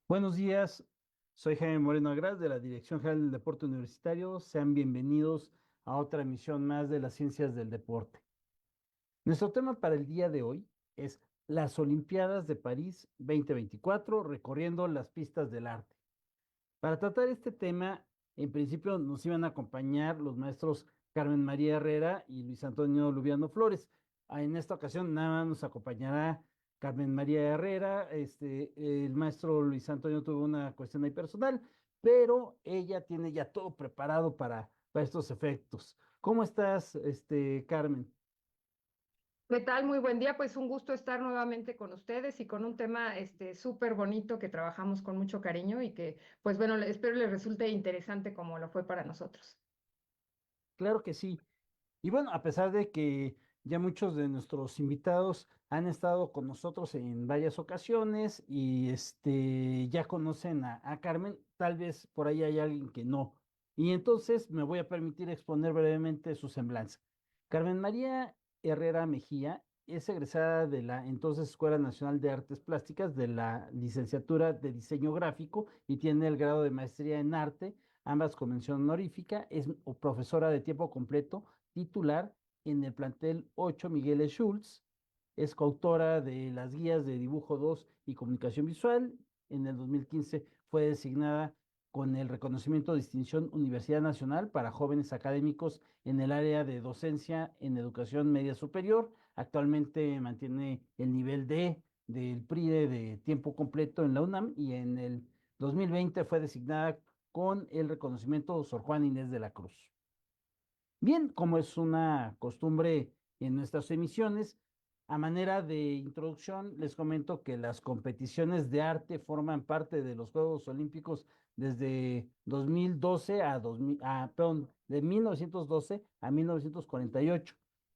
Buenos días, soy Jaime Moreno Agras de la Dirección General del Deporte Universitario. Sean bienvenidos a otra emisión más de las ciencias del deporte. Nuestro tema para el día de hoy es las Olimpiadas de París 2024, recorriendo las pistas del arte. Para tratar este tema, en principio nos iban a acompañar los maestros Carmen María Herrera y Luis Antonio Lubiano Flores. En esta ocasión nada más nos acompañará Carmen María Herrera. El maestro Luis Antonio tuvo una cuestión ahí personal, pero ella tiene ya todo preparado para estos efectos. ¿Cómo estás, Carmen? ¿Qué tal? Muy buen día. Pues un gusto estar nuevamente con ustedes y con un tema súper bonito que trabajamos con mucho cariño y que, pues bueno, espero les resulte interesante como lo fue para nosotros. Claro que sí. Y bueno, a pesar de que ya muchos de nuestros invitados han estado con nosotros en varias ocasiones y ya conocen a Carmen, tal vez por ahí hay alguien que no. Y entonces me voy a permitir exponer brevemente su semblanza. Carmen María Herrera Mejía es egresada de la entonces Escuela Nacional de Artes Plásticas de la licenciatura de Diseño Gráfico y tiene el grado de maestría en arte, ambas con mención honorífica. Es profesora de tiempo completo titular en el plantel 8 Miguel Schultz. Es coautora de las guías de dibujo 2 y comunicación visual. En el 2015 fue designada con el reconocimiento de distinción Universidad Nacional para jóvenes académicos en el área de docencia en educación media superior. Actualmente mantiene el nivel D del PRIDE de tiempo completo en la UNAM y en el 2020 fue designada con el reconocimiento Sor Juan Inés de la Cruz. Bien, como es una costumbre en nuestras emisiones, a manera de introducción, les comento que las competiciones de arte forman parte de los Juegos Olímpicos desde 2012 perdón, de 1912 a 1948.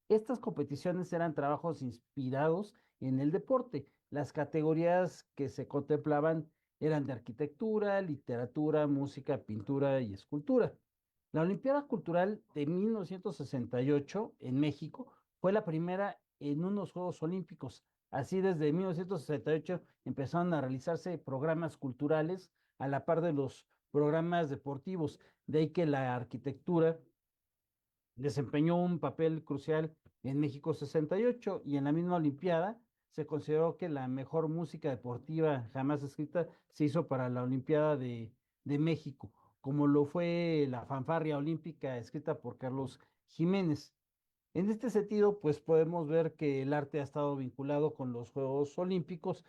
Estas competiciones eran trabajos inspirados en el deporte. Las categorías que se contemplaban eran de arquitectura, literatura, música, pintura y escultura. La Olimpiada Cultural de 1968 en México fue la primera en unos Juegos Olímpicos. Así, desde 1968 empezaron a realizarse programas culturales a la par de los programas deportivos. De ahí que la arquitectura desempeñó un papel crucial en México 68 y en la misma Olimpiada se consideró que la mejor música deportiva jamás escrita se hizo para la Olimpiada de México, como lo fue la fanfarria olímpica escrita por Carlos Jiménez. En este sentido, pues podemos ver que el arte ha estado vinculado con los Juegos Olímpicos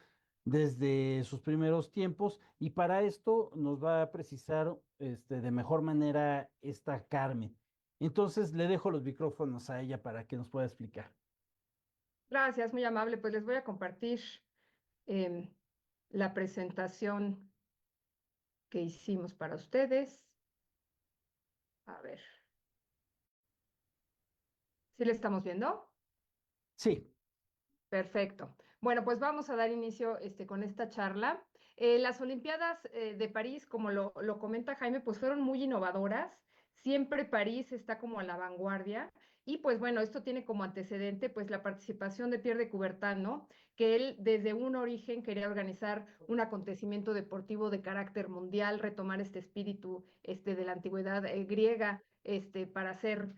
desde sus primeros tiempos y para esto nos va a precisar de mejor manera esta Carmen. Entonces le dejo los micrófonos a ella para que nos pueda explicar. Gracias, muy amable. Pues les voy a compartir em, la presentación que hicimos para ustedes. A ver, ¿sí le estamos viendo? Sí, Perfecto. Bueno, pues vamos a dar inicio con esta charla. Las Olimpiadas de París, como lo comenta Jaime, pues fueron muy innovadoras. Siempre París está como a la vanguardia. Y pues bueno, esto tiene como antecedente pues la participación de Pierre de Coubertin, ¿no? Que él desde un origen quería organizar un acontecimiento deportivo de carácter mundial, retomar este espíritu de la antigüedad griega, para hacer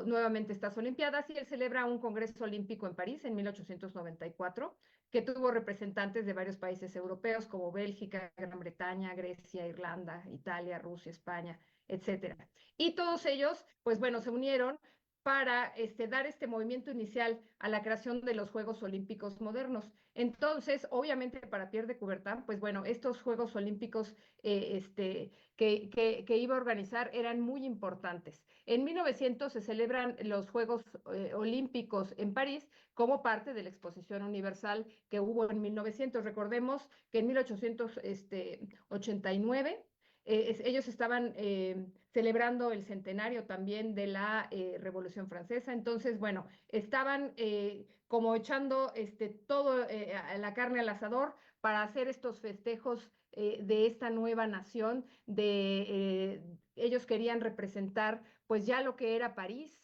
nuevamente estas Olimpiadas y él celebra un Congreso Olímpico en París en 1894 que tuvo representantes de varios países europeos como Bélgica, Gran Bretaña, Grecia, Irlanda, Italia, Rusia, España, etcétera. Y todos ellos, pues bueno, se unieron para dar este movimiento inicial a la creación de los Juegos Olímpicos modernos. Entonces, obviamente para Pierre de Coubertin, pues bueno, estos Juegos Olímpicos que iba a organizar eran muy importantes. En 1900 se celebran los Juegos Olímpicos en París como parte de la Exposición Universal que hubo en 1900. Recordemos que en 1889 ellos estaban celebrando el centenario también de la Revolución Francesa. Entonces, bueno, estaban como echando todo la carne al asador para hacer estos festejos de esta nueva nación. Ellos querían representar pues ya lo que era París,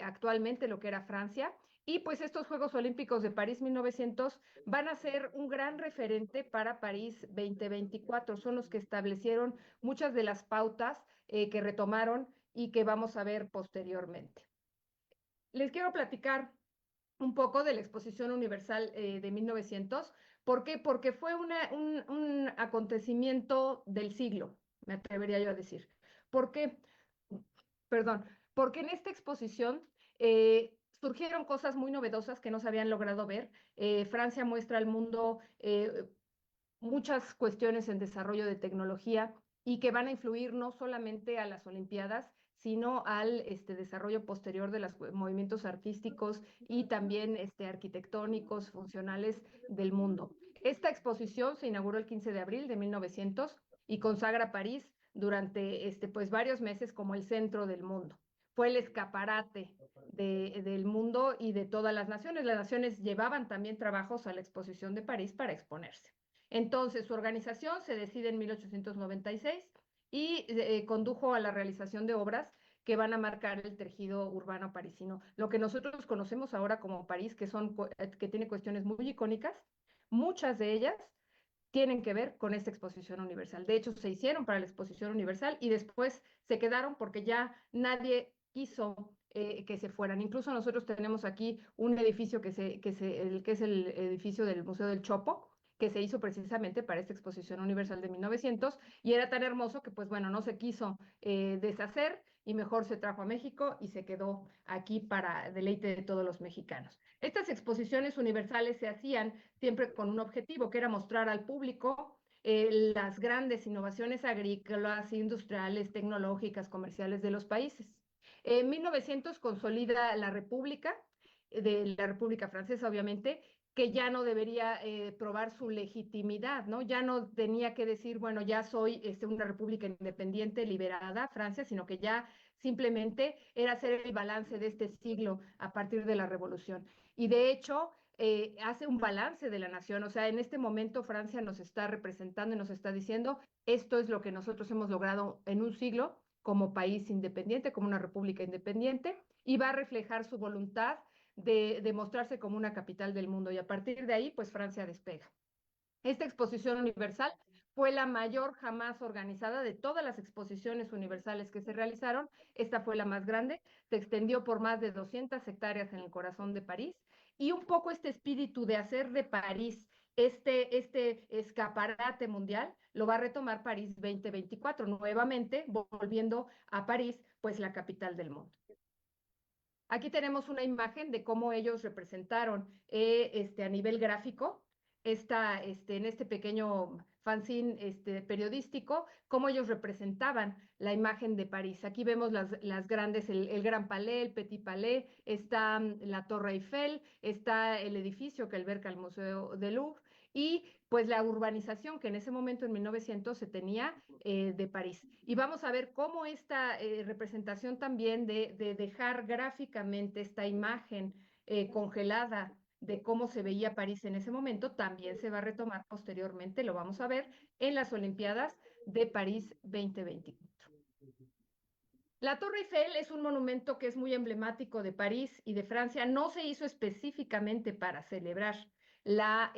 actualmente lo que era Francia. Y pues estos Juegos Olímpicos de París 1900 van a ser un gran referente para París 2024. Son los que establecieron muchas de las pautas que retomaron y que vamos a ver posteriormente. Les quiero platicar un poco de la Exposición Universal de 1900. ¿Por qué? Porque fue un acontecimiento del siglo, me atrevería yo a decir. ¿Por qué? Perdón, porque en esta exposición surgieron cosas muy novedosas que no se habían logrado ver. Francia muestra al mundo muchas cuestiones en desarrollo de tecnología y que van a influir no solamente a las Olimpiadas, sino al desarrollo posterior de los movimientos artísticos y también arquitectónicos, funcionales del mundo. Esta exposición se inauguró el 15 de abril de 1900 y consagra París durante pues, varios meses como el centro del mundo. Fue el escaparate del mundo y de todas las naciones. Las naciones llevaban también trabajos a la exposición de París para exponerse. Entonces, su organización se decide en 1896 y condujo a la realización de obras que van a marcar el tejido urbano parisino. Lo que nosotros conocemos ahora como París, que tiene cuestiones muy icónicas, muchas de ellas tienen que ver con esta exposición universal. De hecho, se hicieron para la exposición universal y después se quedaron porque ya nadie quiso que se fueran. Incluso nosotros tenemos aquí un edificio que es el edificio del Museo del Chopo, que se hizo precisamente para esta exposición universal de 1900 y era tan hermoso que pues bueno, no se quiso deshacer y mejor se trajo a México y se quedó aquí para deleite de todos los mexicanos. Estas exposiciones universales se hacían siempre con un objetivo, que era mostrar al público las grandes innovaciones agrícolas, industriales, tecnológicas, comerciales de los países. En 1900 consolida la República, de la República Francesa, obviamente, que ya no debería probar su legitimidad, ¿no? Ya no tenía que decir, bueno, ya soy una república independiente, liberada, Francia, sino que ya simplemente era hacer el balance de este siglo a partir de la revolución. Y de hecho, hace un balance de la nación, o sea, en este momento Francia nos está representando y nos está diciendo, esto es lo que nosotros hemos logrado en un siglo como país independiente, como una república independiente, y va a reflejar su voluntad de mostrarse como una capital del mundo. Y a partir de ahí, pues Francia despega. Esta exposición universal fue la mayor jamás organizada de todas las exposiciones universales que se realizaron. Esta fue la más grande, se extendió por más de 200 hectáreas en el corazón de París y un poco este espíritu de hacer de París este escaparate mundial lo va a retomar París 2024, nuevamente volviendo a París, pues la capital del mundo. Aquí tenemos una imagen de cómo ellos representaron a nivel gráfico en este pequeño fanzine periodístico, cómo ellos representaban la imagen de París. Aquí vemos las grandes, el Gran Palais, el Petit Palais, está la Torre Eiffel, está el edificio que alberga el Museo del Louvre y pues la urbanización que en ese momento en 1900 se tenía de París. Y vamos a ver cómo esta representación también de dejar gráficamente esta imagen congelada de cómo se veía París en ese momento, también se va a retomar posteriormente, lo vamos a ver en las Olimpiadas de París 2024. La Torre Eiffel es un monumento que es muy emblemático de París y de Francia. No se hizo específicamente para celebrar la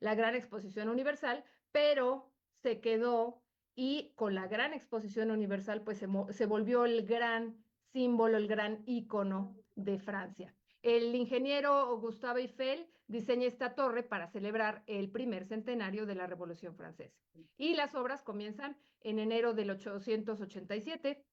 gran exposición universal, pero se quedó y con la gran exposición universal pues se volvió el gran símbolo, el gran ícono de Francia. El ingeniero Gustave Eiffel diseña esta torre para celebrar el primer centenario de la Revolución Francesa. Y las obras comienzan en enero del 887,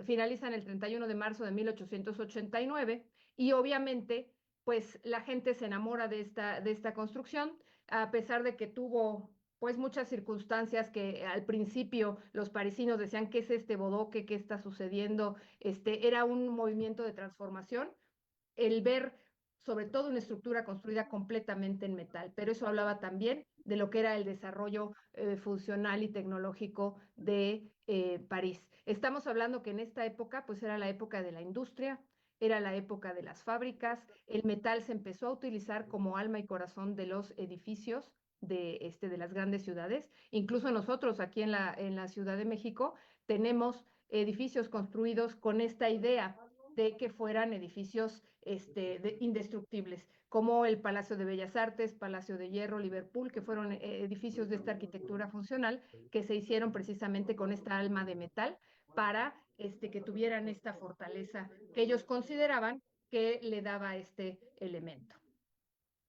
finalizan el 31 de marzo de 1889 y obviamente pues la gente se enamora de esta construcción, a pesar de que tuvo pues muchas circunstancias que al principio los parisinos decían, ¿qué es este bodoque? ¿Qué está sucediendo? Era un movimiento de transformación, el ver sobre todo una estructura construida completamente en metal, pero eso hablaba también de lo que era el desarrollo funcional y tecnológico de París. Estamos hablando que en esta época, pues era la época de la industria, era la época de las fábricas, el metal se empezó a utilizar como alma y corazón de los edificios de las grandes ciudades. Incluso nosotros aquí en la Ciudad de México tenemos edificios construidos con esta idea de que fueran edificios indestructibles, como el Palacio de Bellas Artes, Palacio de Hierro, Liverpool, que fueron edificios de esta arquitectura funcional que se hicieron precisamente con esta alma de metal para que tuvieran esta fortaleza que ellos consideraban que le daba este elemento.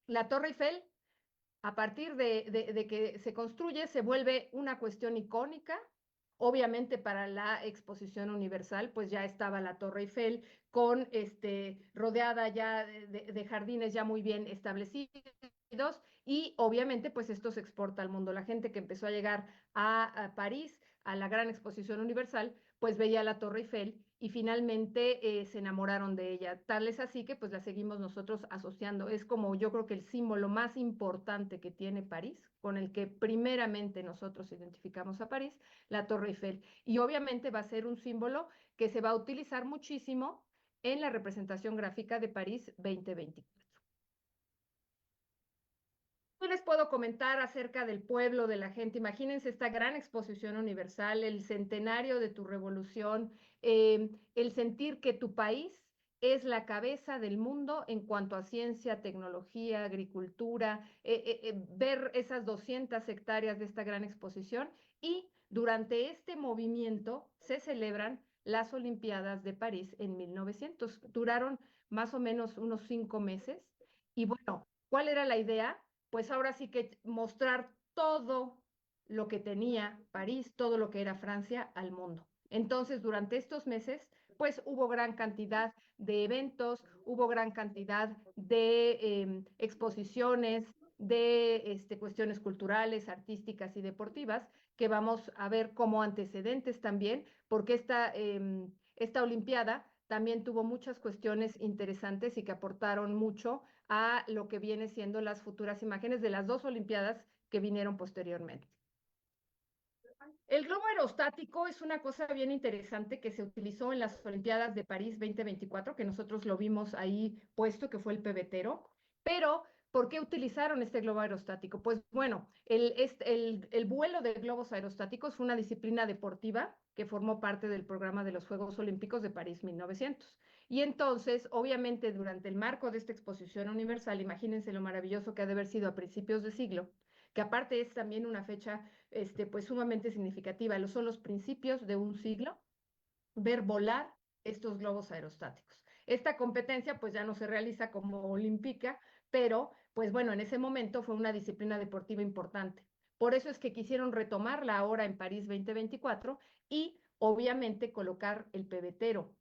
La Torre Eiffel, a partir de que se construye, se vuelve una cuestión icónica. Obviamente para la exposición universal, pues ya estaba la Torre Eiffel con rodeada ya de jardines ya muy bien establecidos y obviamente pues esto se exporta al mundo. La gente que empezó a llegar a París, a la gran exposición universal, pues veía la Torre Eiffel y finalmente se enamoraron de ella. Tal es así que pues la seguimos nosotros asociando. Es como yo creo que el símbolo más importante que tiene París, con el que primeramente nosotros identificamos a París, la Torre Eiffel. Y obviamente va a ser un símbolo que se va a utilizar muchísimo en la representación gráfica de París 2024. ¿Qué les puedo comentar acerca del pueblo, de la gente? Imagínense esta gran exposición universal, el centenario de tu revolución, el sentir que tu país es la cabeza del mundo en cuanto a ciencia, tecnología, agricultura, ver esas 200 hectáreas de esta gran exposición y durante este movimiento se celebran las Olimpiadas de París en 1900. Duraron más o menos unos 5 meses y bueno, ¿cuál era la idea? Pues ahora sí que mostrar todo lo que tenía París, todo lo que era Francia al mundo. Entonces, durante estos meses, pues hubo gran cantidad de eventos, hubo gran cantidad de exposiciones, de cuestiones culturales, artísticas y deportivas, que vamos a ver como antecedentes también, porque esta Olimpiada también tuvo muchas cuestiones interesantes y que aportaron mucho a lo que viene siendo las futuras imágenes de las dos Olimpiadas que vinieron posteriormente. El globo aerostático es una cosa bien interesante que se utilizó en las Olimpiadas de París 2024, que nosotros lo vimos ahí puesto, que fue el pebetero, pero ¿por qué utilizaron este globo aerostático? Pues bueno, el vuelo de globos aerostáticos fue una disciplina deportiva que formó parte del programa de los Juegos Olímpicos de París 1900. Y entonces, obviamente, durante el marco de esta exposición universal, imagínense lo maravilloso que ha de haber sido a principios de siglo, que aparte es también una fecha pues sumamente significativa. Son los principios de un siglo, ver volar estos globos aerostáticos. Esta competencia pues ya no se realiza como olímpica, pero pues bueno, en ese momento fue una disciplina deportiva importante. Por eso es que quisieron retomarla ahora en París 2024 y obviamente colocar el pebetero,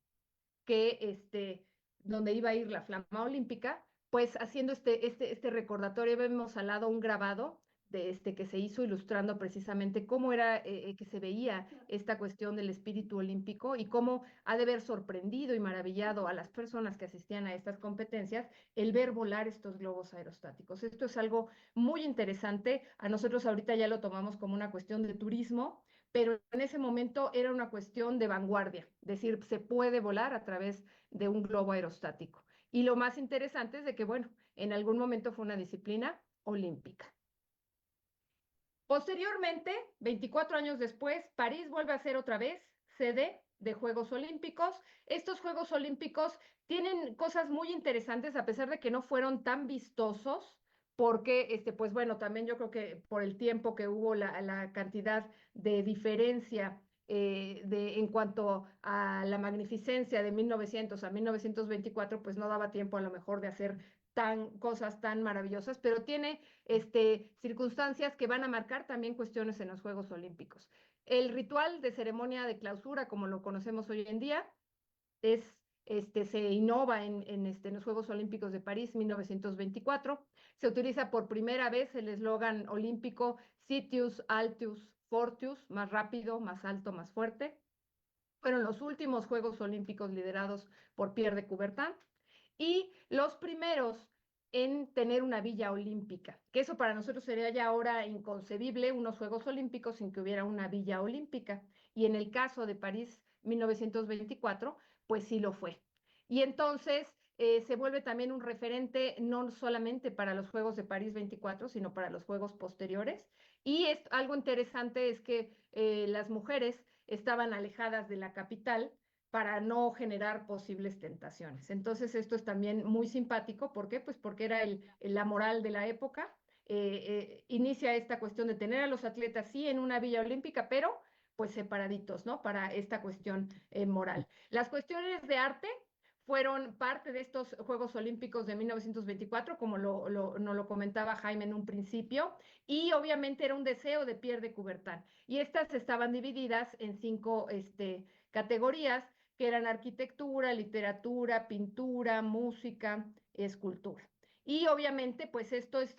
que donde iba a ir la flama olímpica, pues haciendo este recordatorio, vemos al lado un grabado de que se hizo ilustrando precisamente cómo era que se veía esta cuestión del espíritu olímpico y cómo ha de haber sorprendido y maravillado a las personas que asistían a estas competencias el ver volar estos globos aerostáticos. Esto es algo muy interesante. A nosotros ahorita ya lo tomamos como una cuestión de turismo, pero en ese momento era una cuestión de vanguardia, es decir, se puede volar a través de un globo aerostático. Y lo más interesante es de que, bueno, en algún momento fue una disciplina olímpica. Posteriormente, 24 años después, París vuelve a ser otra vez sede de Juegos Olímpicos. Estos Juegos Olímpicos tienen cosas muy interesantes, a pesar de que no fueron tan vistosos, porque, pues bueno, también yo creo que por el tiempo que hubo, la cantidad de diferencia en cuanto a la magnificencia de 1900 a 1924, pues no daba tiempo a lo mejor de hacer cosas tan maravillosas, pero tiene circunstancias que van a marcar también cuestiones en los Juegos Olímpicos. El ritual de ceremonia de clausura, como lo conocemos hoy en día, se innova en los Juegos Olímpicos de París 1924. Se utiliza por primera vez el eslogan olímpico Citius, Altius, Fortius, más rápido, más alto, más fuerte. Fueron los últimos Juegos Olímpicos liderados por Pierre de Coubertin y los primeros en tener una villa olímpica, que eso para nosotros sería ya ahora inconcebible, unos Juegos Olímpicos sin que hubiera una villa olímpica. Y en el caso de París 1924, pues sí lo fue. Y entonces se vuelve también un referente no solamente para los Juegos de París 24, sino para los Juegos posteriores. Y algo interesante es que las mujeres estaban alejadas de la capital para no generar posibles tentaciones. Entonces, esto es también muy simpático. ¿Por qué? Pues porque era la moral de la época. Inicia esta cuestión de tener a los atletas, sí, en una villa olímpica, pero pues separaditos, ¿no? Para esta cuestión moral. Las cuestiones de arte fueron parte de estos Juegos Olímpicos de 1924, como nos lo comentaba Jaime en un principio, y obviamente era un deseo de Pierre de Coubertin. Y estas estaban divididas en 5 categorías, que eran arquitectura, literatura, pintura, música, escultura. Y obviamente, pues esto es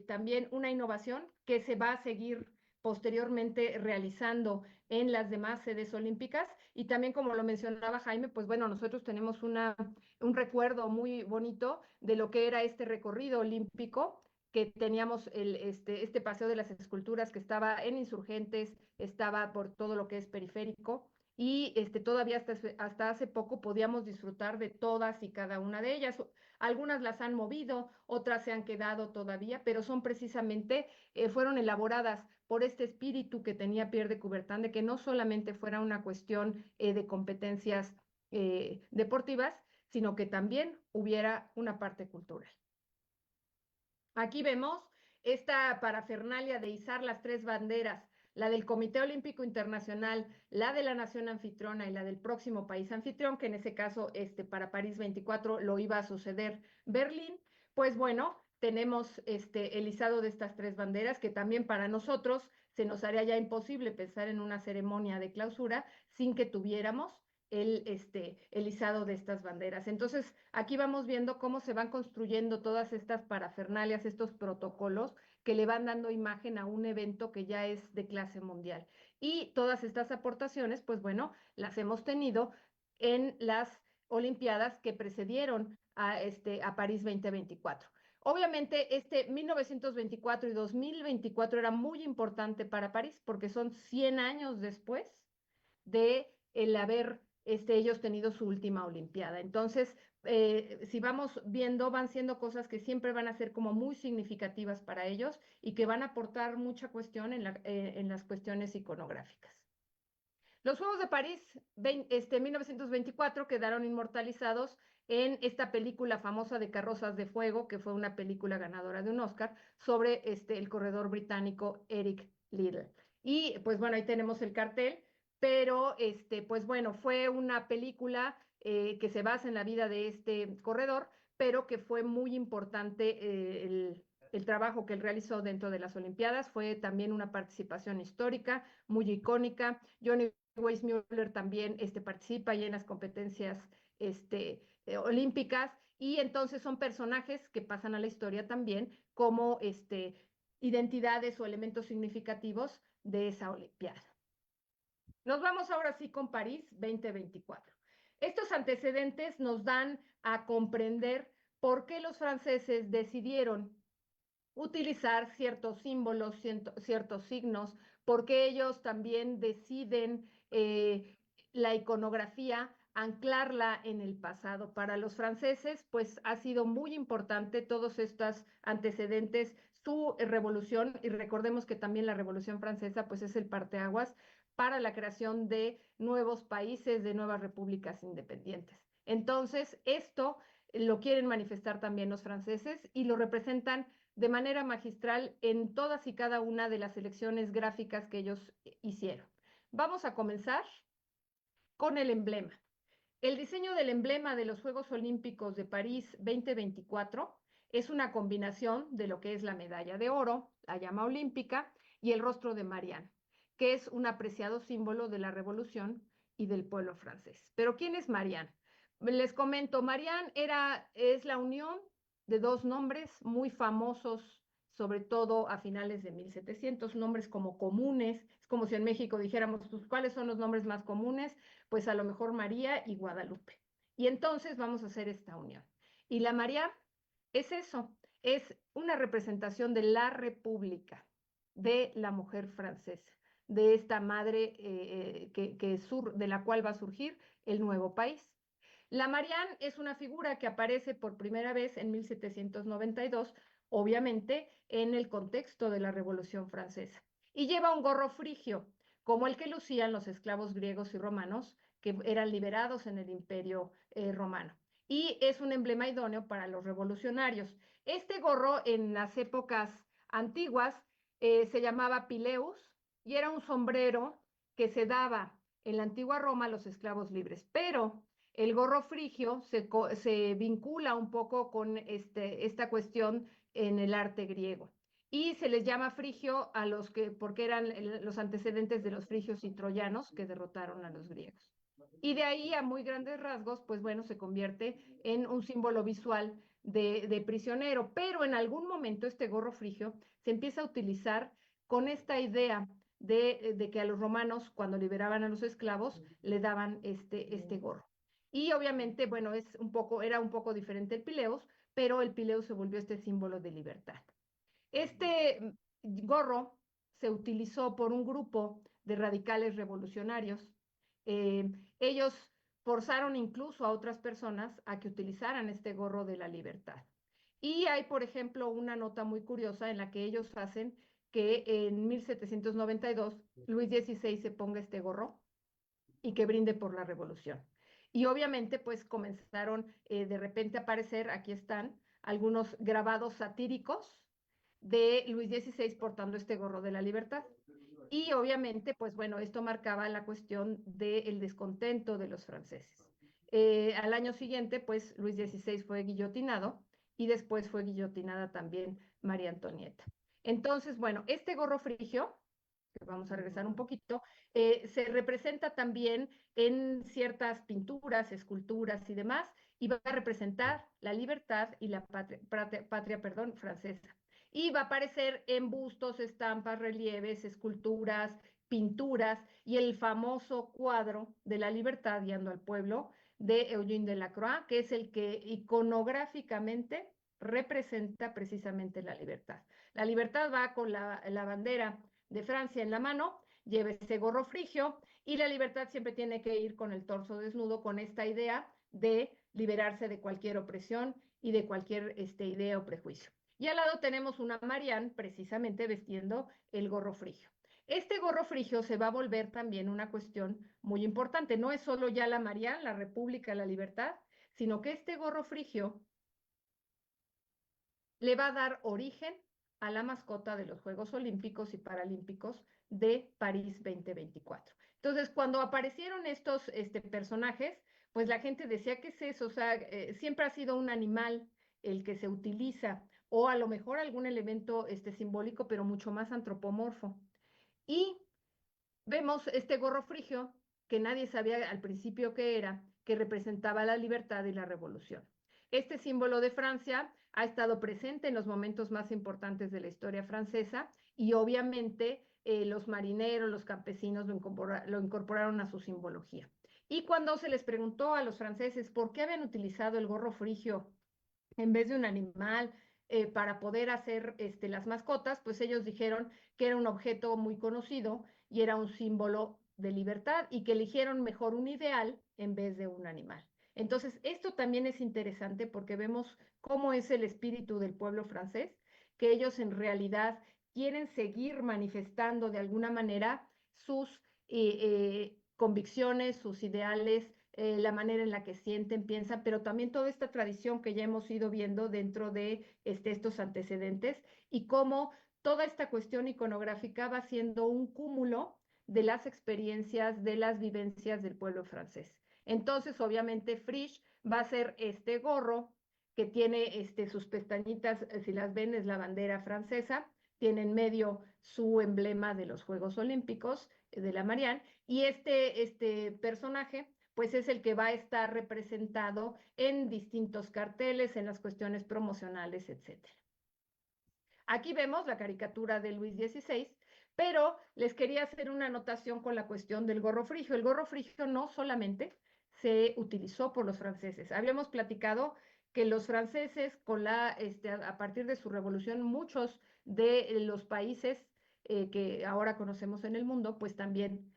también una innovación que se va a seguir posteriormente realizando en las demás sedes olímpicas. Y también, como lo mencionaba Jaime, pues bueno, nosotros tenemos un recuerdo muy bonito de lo que era este recorrido olímpico, que teníamos este paseo de las esculturas que estaba en Insurgentes, estaba por todo lo que es periférico, y todavía hasta hace poco podíamos disfrutar de todas y cada una de ellas. Algunas las han movido, otras se han quedado todavía, pero son precisamente, fueron elaboradas por este espíritu que tenía Pierre de Coubertin, de que no solamente fuera una cuestión de competencias deportivas, sino que también hubiera una parte cultural. Aquí vemos esta parafernalia de izar las 3 banderas, la del Comité Olímpico Internacional, la de la nación anfitriona y la del próximo país anfitrión, que en ese caso para París 24 lo iba a suceder Berlín. Pues bueno, tenemos el izado de estas 3 banderas, que también para nosotros se nos haría ya imposible pensar en una ceremonia de clausura sin que tuviéramos el izado de estas banderas. Entonces, aquí vamos viendo cómo se van construyendo todas estas parafernalias, estos protocolos que le van dando imagen a un evento que ya es de clase mundial. Y todas estas aportaciones, pues bueno, las hemos tenido en las Olimpiadas que precedieron a París 2024. Obviamente, 1924 y 2024 era muy importante para París porque son 100 años después de el haber ellos tenido su última Olimpiada. Entonces, si vamos viendo, van siendo cosas que siempre van a ser como muy significativas para ellos y que van a aportar mucha cuestión en las cuestiones iconográficas. Los Juegos de París 1924 quedaron inmortalizados en esta película famosa de Carrozas de Fuego, que fue una película ganadora de un Oscar, sobre el corredor británico Eric Liddell. Y pues bueno, ahí tenemos el cartel, pero pues bueno, fue una película que se basa en la vida de este corredor, pero que fue muy importante el trabajo que él realizó dentro de las Olimpiadas. Fue también una participación histórica, muy icónica. Johnny Weissmuller también participa ya en las competencias olímpicas, y entonces son personajes que pasan a la historia también como identidades o elementos significativos de esa Olimpiada. Nos vamos ahora sí con París 2024. Estos antecedentes nos dan a comprender por qué los franceses decidieron utilizar ciertos símbolos, ciertos signos, porque ellos también deciden la iconografía, anclarla en el pasado. Para los franceses, pues ha sido muy importante todos estos antecedentes, su revolución, y recordemos que también la Revolución Francesa, pues es el parteaguas para la creación de nuevos países, de nuevas repúblicas independientes. Entonces, esto lo quieren manifestar también los franceses y lo representan de manera magistral en todas y cada una de las selecciones gráficas que ellos hicieron. Vamos a comenzar con el emblema. El diseño del emblema de los Juegos Olímpicos de París 2024 es una combinación de lo que es la medalla de oro, la llama olímpica y el rostro de Marianne, que es un apreciado símbolo de la revolución y del pueblo francés. Pero ¿quién es Marianne? Les comento, Marianne es la unión de 2 nombres muy famosos, sobre todo a finales de 1700, nombres como comunes. Es como si en México dijéramos, pues, ¿cuáles son los nombres más comunes? Pues a lo mejor María y Guadalupe. Y entonces vamos a hacer esta unión. Y la María es eso, es una representación de la República, de la mujer francesa, de esta madre de la cual va a surgir el nuevo país. La Marianne es una figura que aparece por primera vez en 1792, obviamente en el contexto de la Revolución Francesa, y lleva un gorro frigio, como el que lucían los esclavos griegos y romanos que eran liberados en el Imperio Romano. Y es un emblema idóneo para los revolucionarios. Este gorro en las épocas antiguas se llamaba pileus y era un sombrero que se daba en la antigua Roma a los esclavos libres, pero el gorro frigio se vincula un poco con esta cuestión en el arte griego. Y se les llama frigio a los que, porque eran los antecedentes de los frigios y troyanos que derrotaron a los griegos. Y de ahí a muy grandes rasgos, pues bueno, se convierte en un símbolo visual de prisionero, pero en algún momento este gorro frigio se empieza a utilizar con esta idea de que a los romanos, cuando liberaban a los esclavos, le daban este gorro. Y obviamente, bueno, era un poco diferente el pileus, pero el pileus se volvió este símbolo de libertad. Este gorro se utilizó por un grupo de radicales revolucionarios. Eh, Ellos forzaron incluso a otras personas a que utilizaran este gorro de la libertad. Y hay, por ejemplo, una nota muy curiosa en la que ellos hacen que en 1792 Luis XVI se ponga este gorro y que brinde por la revolución. Y obviamente, pues comenzaron de repente a aparecer, aquí están, algunos grabados satíricos de Luis XVI portando este gorro de la libertad. Y obviamente, pues bueno, esto marcaba la cuestión del descontento de los franceses. Al año siguiente, pues Luis XVI fue guillotinado y después fue guillotinada también María Antonieta. Entonces, bueno, este gorro frigio, que vamos a regresar un poquito, se representa también en ciertas pinturas, esculturas y demás, y va a representar la libertad y la patria francesa. Y va a aparecer en bustos, estampas, relieves, esculturas, pinturas y el famoso cuadro de la libertad guiando al pueblo de Eugène Delacroix, que es el que iconográficamente representa precisamente la libertad. La libertad va con la bandera de Francia en la mano, lleva ese gorro frigio y la libertad siempre tiene que ir con el torso desnudo, con esta idea de liberarse de cualquier opresión y de cualquier idea o prejuicio. Y al lado tenemos una Marianne precisamente vestiendo el gorro frigio. Este gorro frigio se va a volver también una cuestión muy importante. No es solo ya la Marianne, la República, la libertad, sino que este gorro frigio le va a dar origen a la mascota de los Juegos Olímpicos y Paralímpicos de París 2024. Entonces, cuando aparecieron estos personajes, pues la gente decía, ¿qué es eso? O sea, siempre ha sido un animal el que se utiliza, o a lo mejor algún elemento simbólico, pero mucho más antropomorfo. Y vemos este gorro frigio, que nadie sabía al principio qué era, que representaba la libertad y la revolución. Este símbolo de Francia ha estado presente en los momentos más importantes de la historia francesa y obviamente los marineros, los campesinos lo incorporaron a su simbología. Y cuando se les preguntó a los franceses por qué habían utilizado el gorro frigio en vez de un animal para poder hacer las mascotas, pues ellos dijeron que era un objeto muy conocido y era un símbolo de libertad y que eligieron mejor un ideal en vez de un animal. Entonces, esto también es interesante porque vemos cómo es el espíritu del pueblo francés, que ellos en realidad quieren seguir manifestando de alguna manera sus convicciones, sus ideales, la manera en la que sienten, piensan, pero también toda esta tradición que ya hemos ido viendo dentro de estos antecedentes y cómo toda esta cuestión iconográfica va siendo un cúmulo de las experiencias, de las vivencias del pueblo francés. Entonces, obviamente, Frisch va a ser este gorro que tiene sus pestañitas, si las ven, es la bandera francesa, tiene en medio su emblema de los Juegos Olímpicos de la Marianne, y este personaje pues es el que va a estar representado en distintos carteles, en las cuestiones promocionales, etcétera. Aquí vemos la caricatura de Luis XVI, pero les quería hacer una anotación con la cuestión del gorro frigio. El gorro frigio no solamente se utilizó por los franceses. Habíamos platicado que los franceses, a partir de su revolución, muchos de los países que ahora conocemos en el mundo, pues también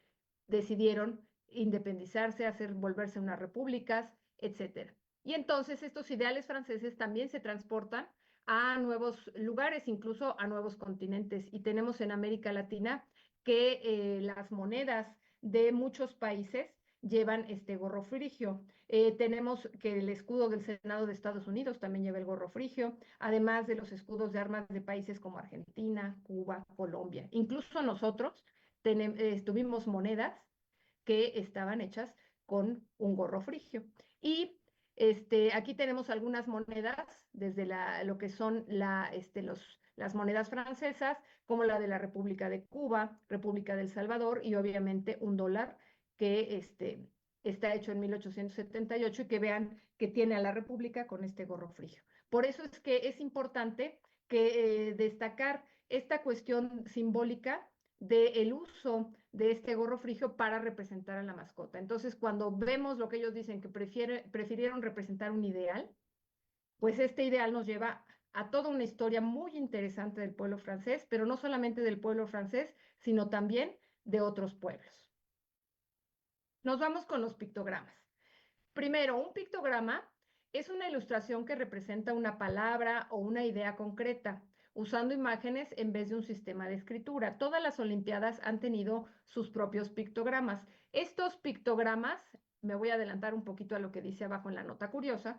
decidieron independizarse, volverse unas repúblicas, etcétera. Y entonces estos ideales franceses también se transportan a nuevos lugares, incluso a nuevos continentes. Y tenemos en América Latina que las monedas de muchos países llevan este gorro frigio. Tenemos que el escudo del Senado de Estados Unidos también lleva el gorro frigio, además de los escudos de armas de países como Argentina, Cuba, Colombia. Incluso nosotros tuvimos monedas que estaban hechas con un gorro frigio. Y aquí tenemos algunas monedas, desde lo que son las monedas francesas, como la de la República de Cuba, República del Salvador y obviamente un dólar que está hecho en 1878 y que vean que tiene a la República con este gorro frigio. Por eso es que es importante que destacar esta cuestión simbólica del uso de este gorro frigio para representar a la mascota. Entonces, cuando vemos lo que ellos dicen que prefirieron representar un ideal, pues este ideal nos lleva a toda una historia muy interesante del pueblo francés, pero no solamente del pueblo francés, sino también de otros pueblos. Nos vamos con los pictogramas. Primero, un pictograma es una ilustración que representa una palabra o una idea concreta, usando imágenes en vez de un sistema de escritura. Todas las Olimpiadas han tenido sus propios pictogramas. Estos pictogramas, me voy a adelantar un poquito a lo que dice abajo en la nota curiosa,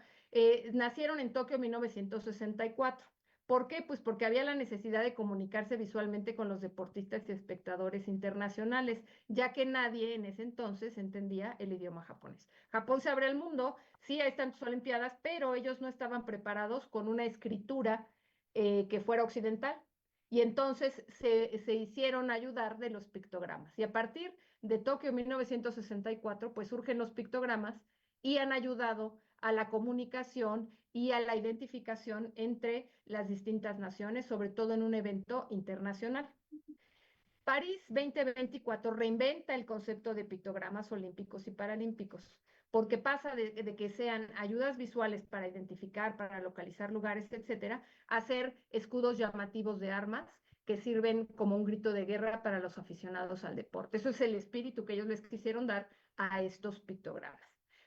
nacieron en Tokio en 1964. ¿Por qué? Pues porque había la necesidad de comunicarse visualmente con los deportistas y espectadores internacionales, ya que nadie en ese entonces entendía el idioma japonés. Japón se abre al mundo, sí, hay tantas Olimpiadas, pero ellos no estaban preparados con una escritura que fuera occidental. Y entonces se hicieron ayudar de los pictogramas. Y a partir de Tokio 1964, pues surgen los pictogramas y han ayudado a la comunicación y a la identificación entre las distintas naciones, sobre todo en un evento internacional. París 2024 reinventa el concepto de pictogramas olímpicos y paralímpicos, porque pasa de que sean ayudas visuales para identificar, para localizar lugares, etcétera, a ser escudos llamativos de armas que sirven como un grito de guerra para los aficionados al deporte. Eso es el espíritu que ellos les quisieron dar a estos pictogramas.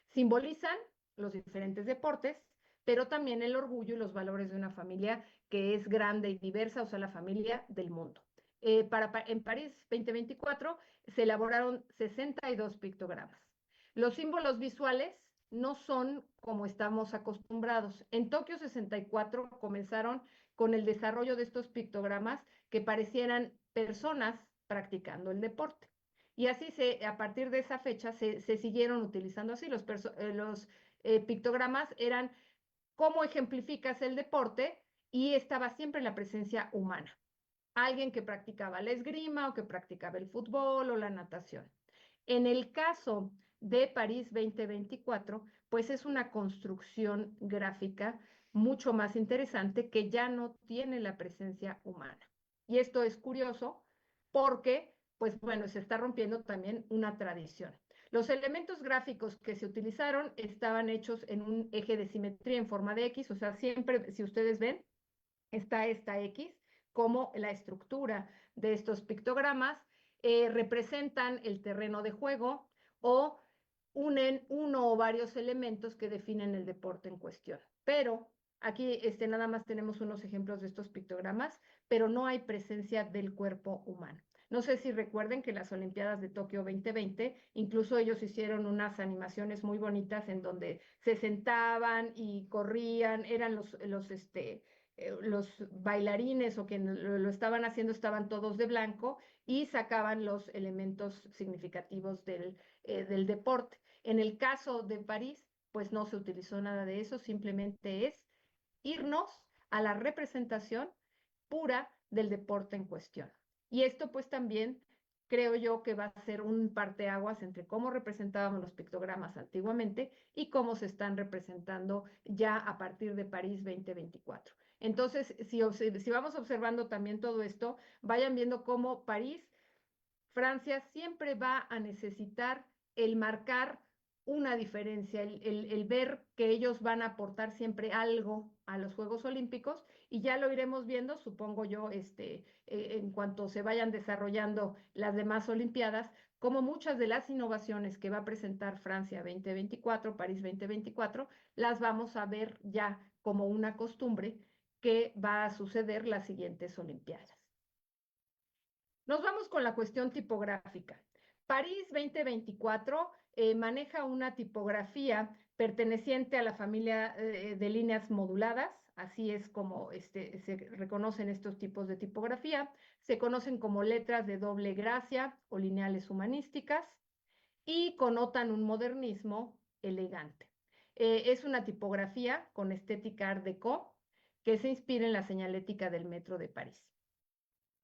Simbolizan los diferentes deportes, pero también el orgullo y los valores de una familia que es grande y diversa, o sea, la familia del mundo. En París 2024 se elaboraron 62 pictogramas. Los símbolos visuales no son como estamos acostumbrados. En Tokio 64 comenzaron con el desarrollo de estos pictogramas que parecieran personas practicando el deporte. Y así a partir de esa fecha se siguieron utilizando así. Los pictogramas eran cómo ejemplificas el deporte y estaba siempre la presencia humana, alguien que practicaba la esgrima o que practicaba el fútbol o la natación. En el caso de París 2024, pues es una construcción gráfica mucho más interesante que ya no tiene la presencia humana. Y esto es curioso porque, pues bueno, se está rompiendo también una tradición. Los elementos gráficos que se utilizaron estaban hechos en un eje de simetría en forma de X, o sea, siempre, si ustedes ven, está esta X como la estructura de estos pictogramas, representan el terreno de juego o unen uno o varios elementos que definen el deporte en cuestión. Pero aquí nada más tenemos unos ejemplos de estos pictogramas, pero no hay presencia del cuerpo humano. No sé si recuerden que las Olimpiadas de Tokio 2020, incluso ellos hicieron unas animaciones muy bonitas en donde se sentaban y corrían, eran los bailarines o quienes lo estaban haciendo estaban todos de blanco y sacaban los elementos significativos del deporte. En el caso de París, pues no se utilizó nada de eso, simplemente es irnos a la representación pura del deporte en cuestión. Y esto pues también creo yo que va a ser un parteaguas entre cómo representábamos los pictogramas antiguamente y cómo se están representando ya a partir de París 2024. Entonces, si vamos observando también todo esto, vayan viendo cómo París, Francia, siempre va a necesitar el marcar una diferencia, el ver que ellos van a aportar siempre algo a los Juegos Olímpicos y ya lo iremos viendo, supongo yo, en cuanto se vayan desarrollando las demás Olimpiadas, como muchas de las innovaciones que va a presentar Francia 2024, París 2024, las vamos a ver ya como una costumbre que va a suceder las siguientes Olimpiadas. Nos vamos con la cuestión tipográfica. París 2024 maneja una tipografía perteneciente a la familia de líneas moduladas, así es como se reconocen estos tipos de tipografía. Se conocen como letras de doble gracia o lineales humanísticas y connotan un modernismo elegante. Es una tipografía con estética Art Deco que se inspira en la señalética del Metro de París.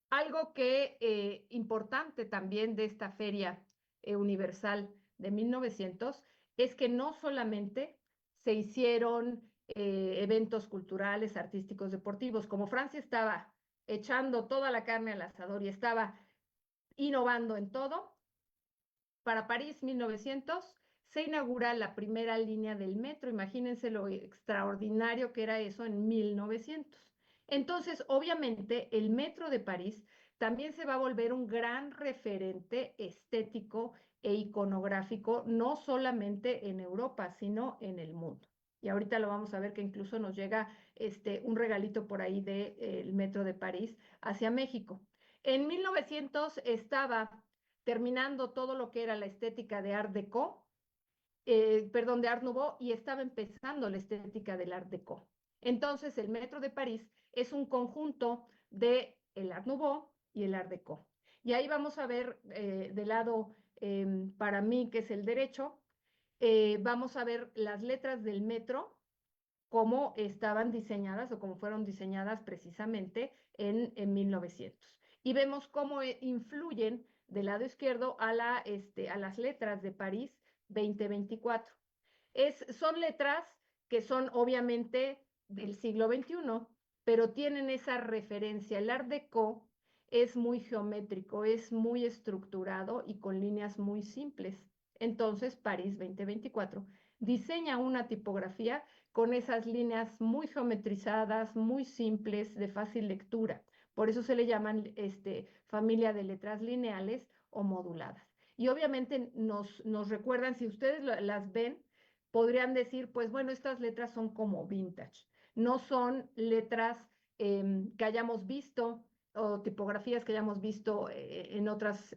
Algo que importante también de esta feria universal de 1900 es que no solamente se hicieron eventos culturales, artísticos, deportivos, como Francia estaba echando toda la carne al asador y estaba innovando en todo, para París 1900 se inaugura la primera línea del metro. Imagínense lo extraordinario que era eso en 1900. Entonces, obviamente, el metro de París también se va a volver un gran referente estético e iconográfico, no solamente en Europa, sino en el mundo. Y ahorita lo vamos a ver que incluso nos llega un regalito por ahí del metro de París hacia México. En 1900 estaba terminando todo lo que era la estética de Art Deco, perdón, de Art Nouveau, y estaba empezando la estética del Art Deco. Entonces, el Metro de París es un conjunto de el Art Nouveau y el Art Deco. Y ahí vamos a ver del lado, para mí, que es el derecho, vamos a ver las letras del metro, cómo estaban diseñadas o cómo fueron diseñadas precisamente en 1900. Y vemos cómo influyen del lado izquierdo a las letras de París 2024. Son letras que son obviamente del siglo XXI, pero tienen esa referencia. El Art Deco es muy geométrico, es muy estructurado y con líneas muy simples. Entonces, París 2024 diseña una tipografía con esas líneas muy geometrizadas, muy simples, de fácil lectura. Por eso se le llaman familia de letras lineales o moduladas. Y obviamente nos recuerdan, si ustedes las ven, podrían decir, pues bueno, estas letras son como vintage, no son letras que hayamos visto o tipografías que hayamos visto en otras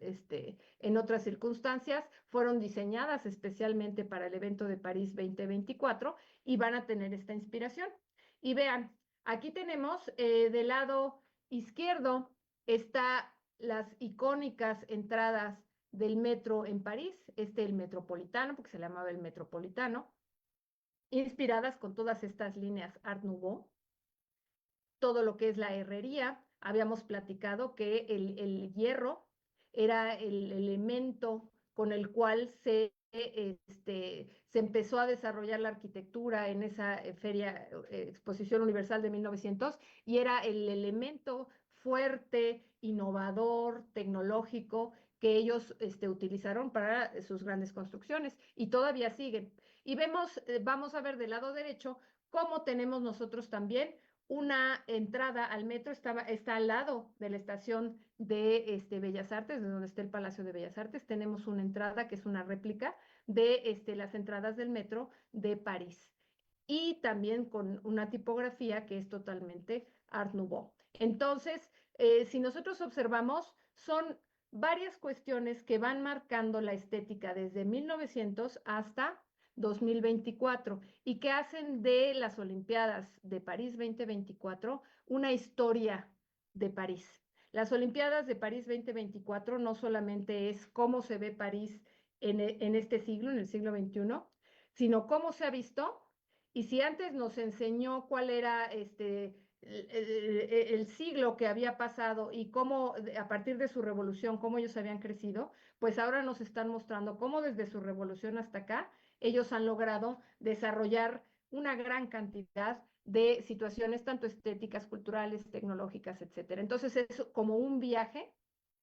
circunstancias, fueron diseñadas especialmente para el evento de París 2024 y van a tener esta inspiración. Y vean, aquí tenemos del lado izquierdo está las icónicas entradas del metro en París, el metropolitano, porque se le llamaba el metropolitano, inspiradas con todas estas líneas Art Nouveau, todo lo que es la herrería. Habíamos platicado que el hierro era el elemento con el cual se empezó a desarrollar la arquitectura en esa feria, Exposición Universal de 1900, y era el elemento fuerte, innovador, tecnológico que ellos utilizaron para sus grandes construcciones y todavía siguen. Y vamos a ver del lado derecho cómo tenemos nosotros también una entrada al metro, está al lado de la estación de Bellas Artes, de donde está el Palacio de Bellas Artes. Tenemos una entrada que es una réplica de las entradas del metro de París. Y también con una tipografía que es totalmente Art Nouveau. Entonces, si nosotros observamos, son varias cuestiones que van marcando la estética desde 1900 hasta 2024 y que hacen de las Olimpiadas de París 2024 una historia de París. Las Olimpiadas de París 2024 no solamente es cómo se ve París en este siglo, en el siglo XXI, sino cómo se ha visto. Y si antes nos enseñó cuál era el siglo que había pasado y cómo a partir de su revolución, cómo ellos habían crecido, pues ahora nos están mostrando cómo desde su revolución hasta acá ellos han logrado desarrollar una gran cantidad de situaciones, tanto estéticas, culturales, tecnológicas, etcétera. Entonces es como un viaje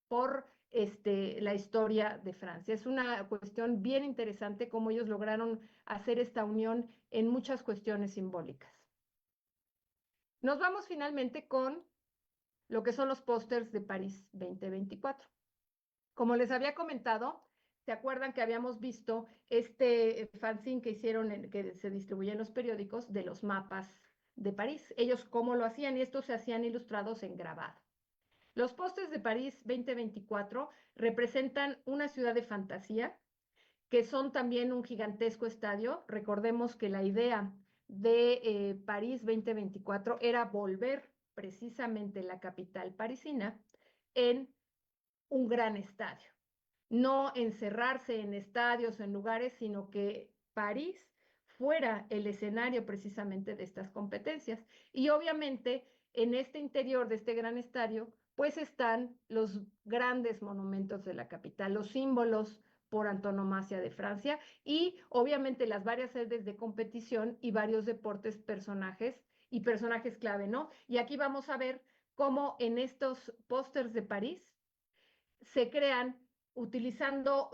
por la historia de Francia. Es una cuestión bien interesante cómo ellos lograron hacer esta unión en muchas cuestiones simbólicas. Nos vamos finalmente con lo que son los pósters de París 2024. Como les había comentado, ¿se acuerdan que habíamos visto este fanzine que hicieron, que se distribuye en los periódicos, de los mapas de París? Ellos cómo lo hacían, y estos se hacían ilustrados en grabado. Los pósters de París 2024 representan una ciudad de fantasía, que son también un gigantesco estadio. Recordemos que la idea de París 2024 era volver precisamente la capital parisina en un gran estadio, no encerrarse en estadios, en lugares, sino que París fuera el escenario precisamente de estas competencias. Y obviamente en este interior de este gran estadio, pues están los grandes monumentos de la capital, los símbolos por antonomasia de Francia y obviamente las varias sedes de competición y varios deportes, personajes y personajes clave, ¿no? Y aquí vamos a ver cómo en estos pósters de París se crean utilizando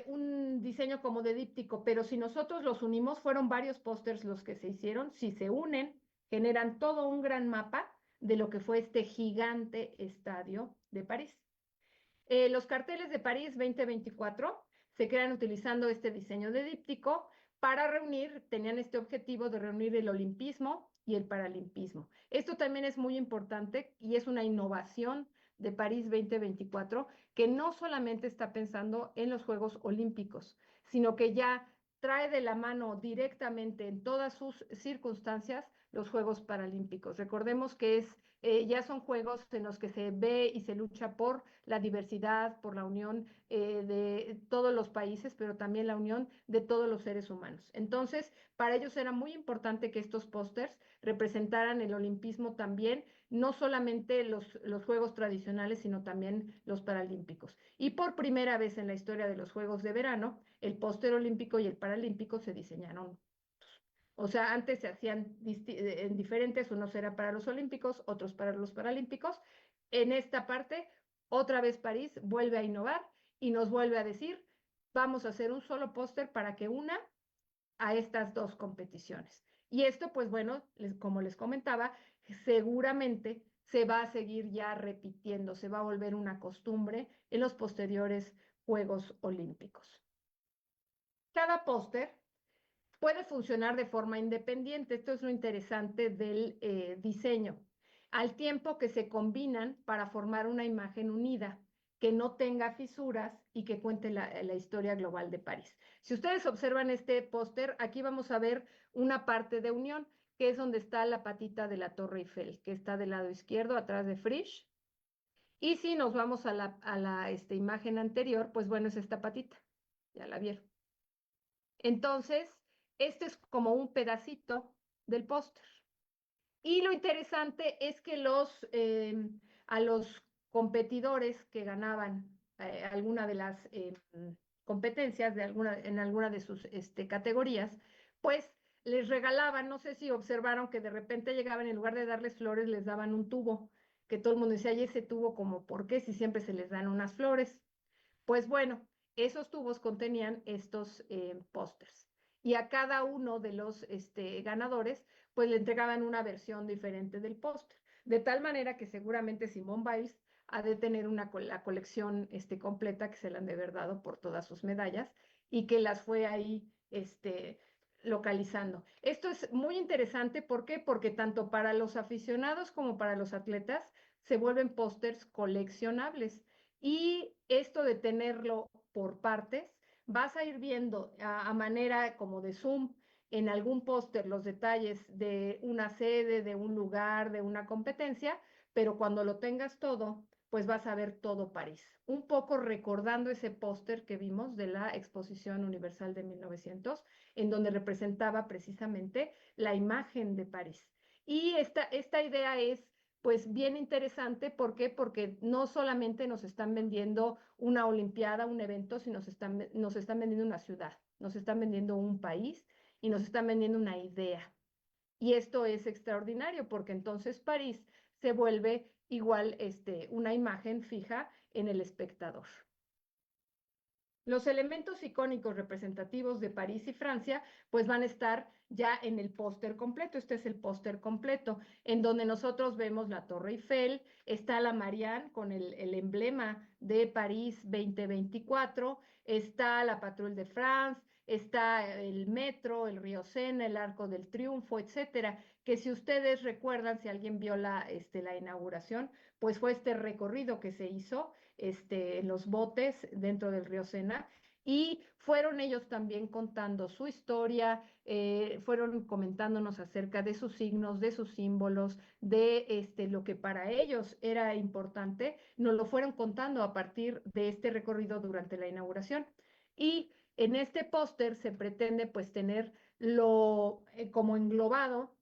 un diseño como de díptico, pero si nosotros los unimos, fueron varios pósters los que se hicieron, si se unen, generan todo un gran mapa de lo que fue este gigante estadio de París. Los carteles de París 2024 se crean utilizando este diseño de díptico para reunir, tenían este objetivo de reunir el olimpismo y el paralimpismo. Esto también es muy importante y es una innovación de París 2024 que no solamente está pensando en los Juegos Olímpicos, sino que ya trae de la mano directamente en todas sus circunstancias los Juegos Paralímpicos. Recordemos que ya son juegos en los que se ve y se lucha por la diversidad, por la unión de todos los países, pero también la unión de todos los seres humanos. Entonces, para ellos era muy importante que estos pósters representaran el olimpismo también, no solamente los Juegos tradicionales, sino también los paralímpicos. Y por primera vez en la historia de los Juegos de verano, el póster olímpico y el paralímpico se diseñaron. O sea, antes se hacían en diferentes, unos eran para los olímpicos, otros para los paralímpicos. En esta parte, otra vez París vuelve a innovar y nos vuelve a decir, vamos a hacer un solo póster para que una a estas dos competiciones. Y esto, pues bueno, como les comentaba, seguramente se va a seguir ya repitiendo, se va a volver una costumbre en los posteriores Juegos Olímpicos. Cada póster puede funcionar de forma independiente. Esto es lo interesante del diseño, al tiempo que se combinan para formar una imagen unida que no tenga fisuras y que cuente la historia global de París. Si ustedes observan este póster, aquí vamos a ver una parte de unión, que es donde está la patita de la Torre Eiffel, que está del lado izquierdo, atrás de Frisch. Y si nos vamos a la imagen anterior, pues bueno, es esta patita, ya la vieron. Entonces, este es como un pedacito del póster. Y lo interesante es que a los competidores que ganaban alguna de las competencias en alguna de sus categorías, pues les regalaban, no sé si observaron que de repente llegaban, en lugar de darles flores, les daban un tubo, que todo el mundo decía, y ese tubo como, ¿por qué si siempre se les dan unas flores? Pues bueno, esos tubos contenían estos pósters y a cada uno de los ganadores pues le entregaban una versión diferente del póster, de tal manera que seguramente Simone Biles ha de tener la colección completa que se le han de haber dado por todas sus medallas y que las fue ahí localizando. Esto es muy interesante, ¿por qué? Porque tanto para los aficionados como para los atletas se vuelven pósters coleccionables. Y esto de tenerlo por partes, vas a ir viendo a manera como de zoom en algún póster los detalles de una sede, de un lugar, de una competencia, pero cuando lo tengas todo, pues vas a ver todo París. Un poco recordando ese póster que vimos de la Exposición Universal de 1900, en donde representaba precisamente la imagen de París. Y esta idea es pues bien interesante. ¿Por qué? Porque no solamente nos están vendiendo una olimpiada, un evento, sino nos están vendiendo una ciudad, nos están vendiendo un país y nos están vendiendo una idea. Y esto es extraordinario porque entonces París se vuelve igual una imagen fija en el espectador. Los elementos icónicos representativos de París y Francia, pues van a estar ya en el póster completo. Este es el póster completo, en donde nosotros vemos la Torre Eiffel, está la Marianne con el emblema de París 2024, está la Patrouille de France, está el metro, el río Sena, el Arco del Triunfo, etcétera, que si ustedes recuerdan, si alguien vio la inauguración, pues fue este recorrido que se hizo en los botes dentro del río Sena. Y fueron ellos también contando su historia, fueron comentándonos acerca de sus signos, de sus símbolos, de lo que para ellos era importante, nos lo fueron contando a partir de este recorrido durante la inauguración. Y en este póster se pretende pues tener como englobado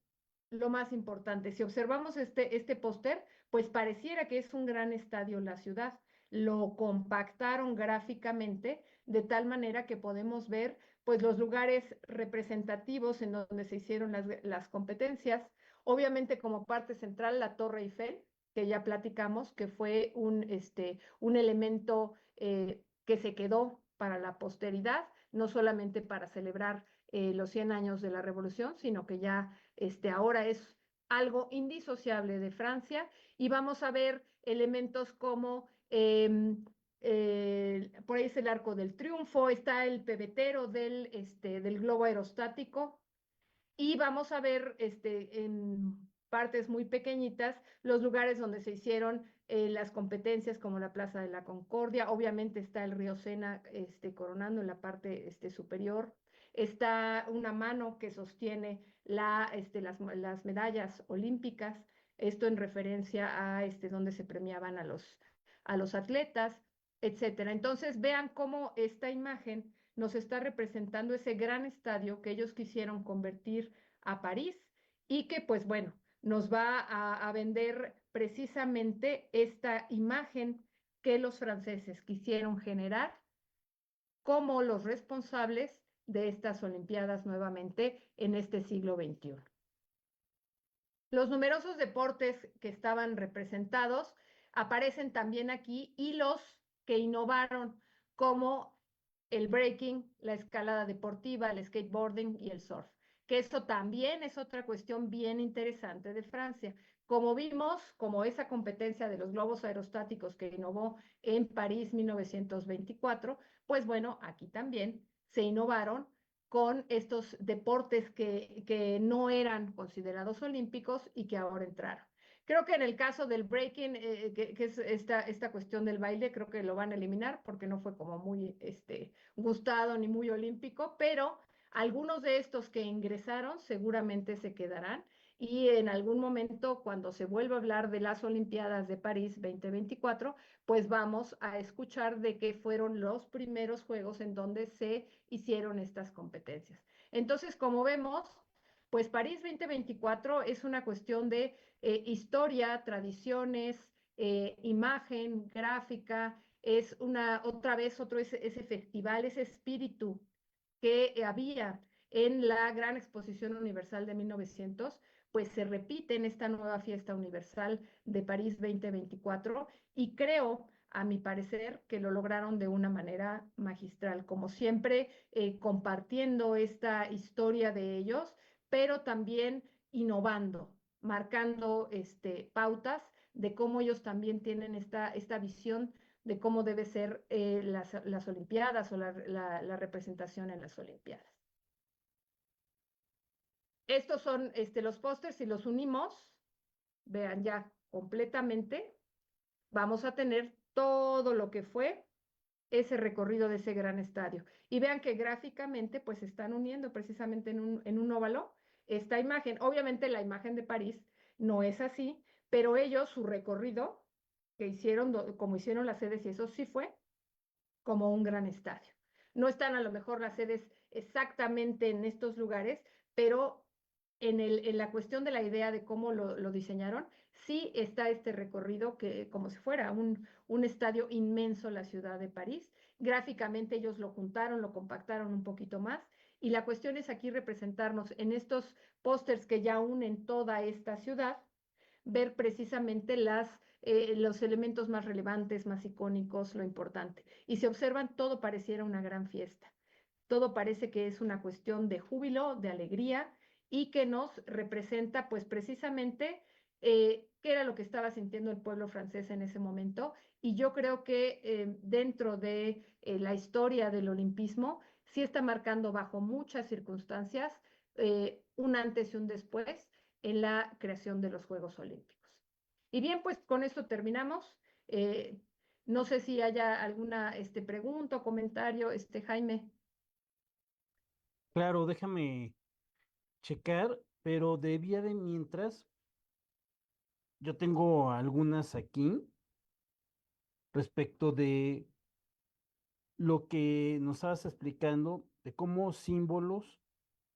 lo más importante. Si observamos este póster, pues pareciera que es un gran estadio la ciudad. Lo compactaron gráficamente de tal manera que podemos ver pues los lugares representativos en donde se hicieron las competencias. Obviamente como parte central la Torre Eiffel, que ya platicamos, que fue un elemento que se quedó para la posteridad, no solamente para celebrar los 100 años de la Revolución, sino que ya ahora es algo indisociable de Francia y vamos a ver elementos como por ahí es el Arco del Triunfo, está el pebetero del globo aerostático y vamos a ver en partes muy pequeñitas los lugares donde se hicieron las competencias como la Plaza de la Concordia. Obviamente está el río Sena coronando en la parte superior. Está una mano que sostiene las medallas olímpicas, esto en referencia a donde se premiaban a los atletas, etcétera. Entonces vean cómo esta imagen nos está representando ese gran estadio que ellos quisieron convertir a París y que pues bueno, nos va a vender precisamente esta imagen que los franceses quisieron generar como los responsables de estas Olimpiadas nuevamente en este siglo XXI. Los numerosos deportes que estaban representados aparecen también aquí y los que innovaron como el breaking, la escalada deportiva, el skateboarding y el surf, que eso también es otra cuestión bien interesante de Francia. Como vimos, como esa competencia de los globos aerostáticos que innovó en París 1924, pues bueno, aquí también se innovaron con estos deportes que no eran considerados olímpicos y que ahora entraron. Creo que en el caso del breaking, que es esta cuestión del baile, creo que lo van a eliminar porque no fue como muy gustado ni muy olímpico, pero algunos de estos que ingresaron seguramente se quedarán y en algún momento cuando se vuelva a hablar de las Olimpiadas de París 2024, pues vamos a escuchar de qué fueron los primeros juegos en donde se hicieron estas competencias. Entonces, como vemos, pues París 2024 es una cuestión de historia, tradiciones, imagen, gráfica, es otra vez ese festival, ese espíritu que había en la Gran Exposición Universal de 1900, pues se repite en esta nueva fiesta universal de París 2024 y creo, a mi parecer, que lo lograron de una manera magistral, como siempre, compartiendo esta historia de ellos, pero también innovando, marcando pautas de cómo ellos también tienen esta visión de cómo debe ser las Olimpiadas o la representación en las Olimpiadas. Estos son los pósters, si los unimos, vean ya completamente, vamos a tener todo lo que fue ese recorrido de ese gran estadio. Y vean que gráficamente pues se están uniendo precisamente en un óvalo esta imagen. Obviamente la imagen de París no es así, pero ellos, su recorrido que hicieron, como hicieron las sedes, y eso sí fue como un gran estadio. No están a lo mejor las sedes exactamente en estos lugares, pero en la cuestión de la idea de cómo lo diseñaron, sí está este recorrido que como si fuera un estadio inmenso la ciudad de París. Gráficamente ellos lo juntaron, lo compactaron un poquito más y la cuestión es aquí representarnos en estos pósters que ya unen toda esta ciudad, ver precisamente los elementos más relevantes, más icónicos, lo importante. Y si observan, todo pareciera una gran fiesta. Todo parece que es una cuestión de júbilo, de alegría y que nos representa pues precisamente qué era lo que estaba sintiendo el pueblo francés en ese momento. Y yo creo que dentro de la historia del olimpismo sí está marcando bajo muchas circunstancias un antes y un después en la creación de los Juegos Olímpicos. Y bien, pues con esto terminamos. Eh, no sé si haya alguna pregunta o comentario, Jaime. Claro, déjame checar, pero de vía de mientras, yo tengo algunas aquí respecto de lo que nos estabas explicando, de cómo símbolos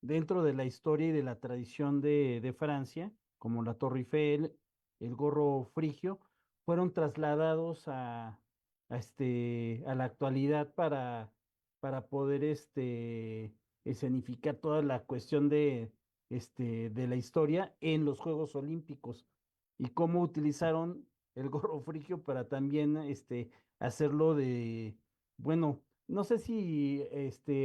dentro de la historia y de la tradición de Francia, como la Torre Eiffel, el gorro frigio, fueron trasladados a la actualidad para poder escenificar toda la cuestión de la historia en los Juegos Olímpicos y cómo utilizaron el gorro frigio para también hacerlo bueno, no sé si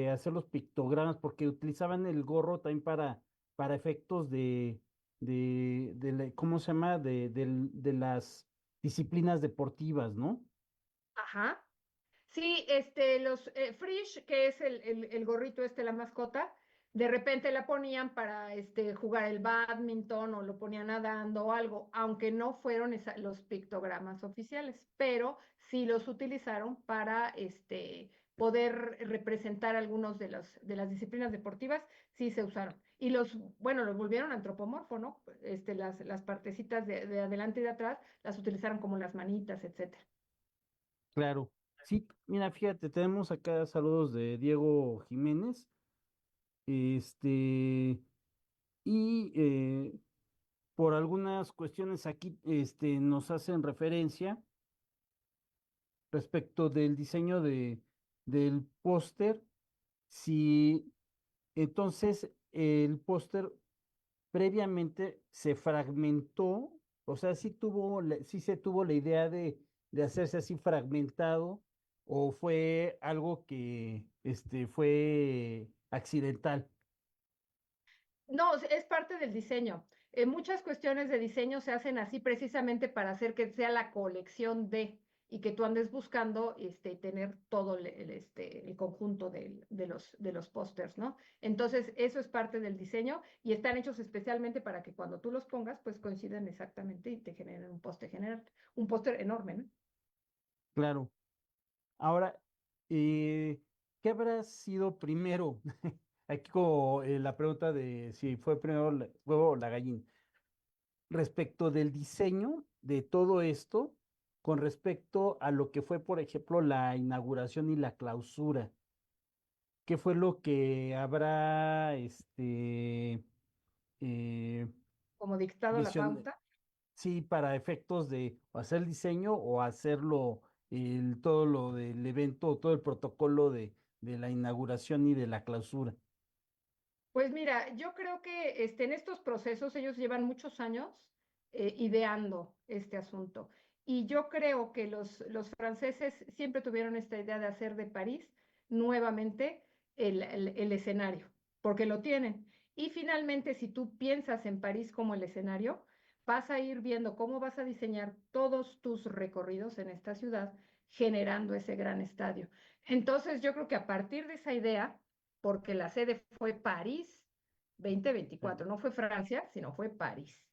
hacer los pictogramas, porque utilizaban el gorro también para efectos ¿cómo se llama? De las disciplinas deportivas, ¿no? Ajá. Sí, los Frisch, que es el gorrito la mascota, de repente la ponían para jugar el badminton o lo ponían nadando o algo, aunque no fueron los pictogramas oficiales, pero sí los utilizaron para poder representar algunos de las disciplinas deportivas, sí se usaron. Y bueno, los volvieron antropomorfo, ¿no? Las partecitas de adelante y de atrás las utilizaron como las manitas, etcétera. Claro. Sí, mira, fíjate, tenemos acá saludos de Diego Jiménez, este, y por algunas cuestiones aquí, nos hacen referencia respecto del diseño del póster. Si entonces el póster previamente se fragmentó, o sea, sí se tuvo la idea de hacerse así fragmentado, o fue algo que fue accidental. No, es parte del diseño. Muchas cuestiones de diseño se hacen así precisamente para hacer que sea la colección y que tú andes buscando tener todo el conjunto de los pósters, ¿no? Entonces, eso es parte del diseño y están hechos especialmente para que cuando tú los pongas, pues coincidan exactamente y te generen un póster enorme, ¿no? Claro. Ahora, ¿qué habrá sido primero? Aquí como la pregunta de si fue primero el huevo o la gallina. Respecto del diseño de todo esto, con respecto a lo que fue, por ejemplo, la inauguración y la clausura. ¿Qué fue lo que habrá eh, Como dictado la vision, pauta. sí, para efectos de o hacer el diseño o hacerlo todo lo del evento, todo el protocolo de la inauguración y de la clausura? Pues mira, yo creo que en estos procesos ellos llevan muchos años ideando este asunto. Y yo creo que los franceses siempre tuvieron esta idea de hacer de París nuevamente el escenario, porque lo tienen. Y finalmente, si tú piensas en París como el escenario, vas a ir viendo cómo vas a diseñar todos tus recorridos en esta ciudad, generando ese gran estadio. Entonces, yo creo que a partir de esa idea porque la sede fue París Sí, 2024, no fue Francia, sino fue París.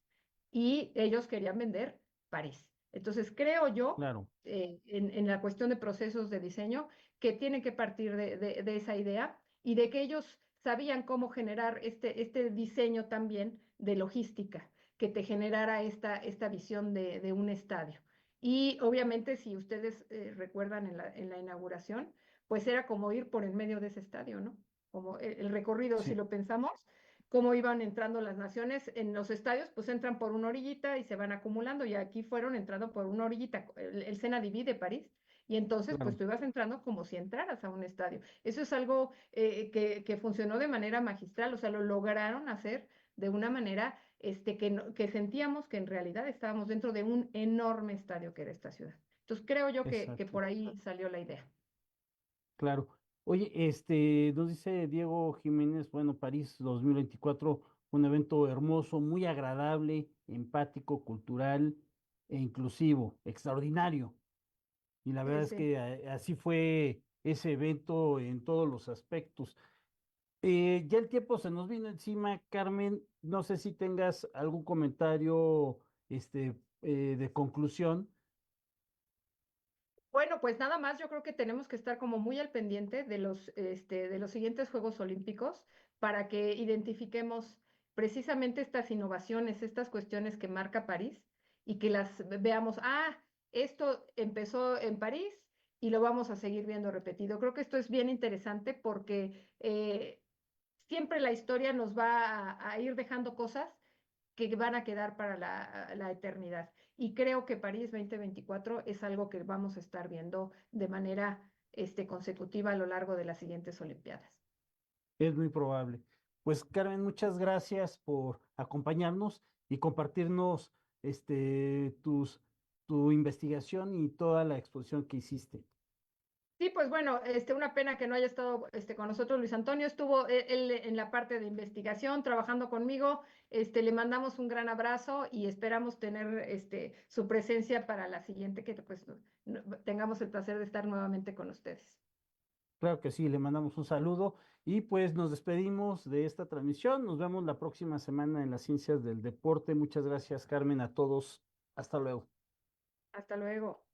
Y ellos querían vender París. Entonces, creo yo, claro, en la cuestión de procesos de diseño, que tienen que partir de esa idea y de que ellos sabían cómo generar este diseño también de logística, que te generara esta visión de un estadio. Y obviamente, si ustedes recuerdan en la inauguración, pues era como ir por en medio de ese estadio, ¿no? Como el recorrido, si sí, lo pensamos, cómo iban entrando las naciones en los estadios, pues entran por una orillita y se van acumulando, y aquí fueron entrando por una orillita, el Sena divide París, y entonces pues claro, tú ibas entrando como si entraras a un estadio. Eso es algo que funcionó de manera magistral, o sea, lo lograron hacer de una manera que sentíamos que en realidad estábamos dentro de un enorme estadio que era esta ciudad. Entonces creo yo que exacto, por ahí salió la idea. claro. Oye, nos dice Diego Jiménez, bueno, París 2024, un evento hermoso, muy agradable, empático, cultural e inclusivo, extraordinario. Y la verdad es Sí. que así fue ese evento en todos los aspectos. Ya el tiempo se nos vino encima, Carmen. No sé si tengas algún comentario, de conclusión. Bueno, pues nada más, yo creo que tenemos que estar como muy al pendiente de los siguientes Juegos Olímpicos para que identifiquemos precisamente estas innovaciones, estas cuestiones que marca París y que las veamos, esto empezó en París y lo vamos a seguir viendo repetido. Creo que esto es bien interesante porque siempre la historia nos va a ir dejando cosas que van a quedar para la eternidad. Y creo que París 2024 es algo que vamos a estar viendo de manera consecutiva a lo largo de las siguientes Olimpiadas. Es muy probable. Pues Carmen, muchas gracias por acompañarnos y compartirnos tu investigación y toda la exposición que hiciste. Sí, pues bueno, una pena que no haya estado con nosotros Luis Antonio, estuvo él en la parte de investigación trabajando conmigo, le mandamos un gran abrazo y esperamos tener su presencia para la siguiente, que pues tengamos el placer de estar nuevamente con ustedes. Claro que sí, le mandamos un saludo y pues nos despedimos de esta transmisión. Nos vemos la próxima semana en las ciencias del deporte. Muchas gracias, Carmen, a todos. Hasta luego. Hasta luego.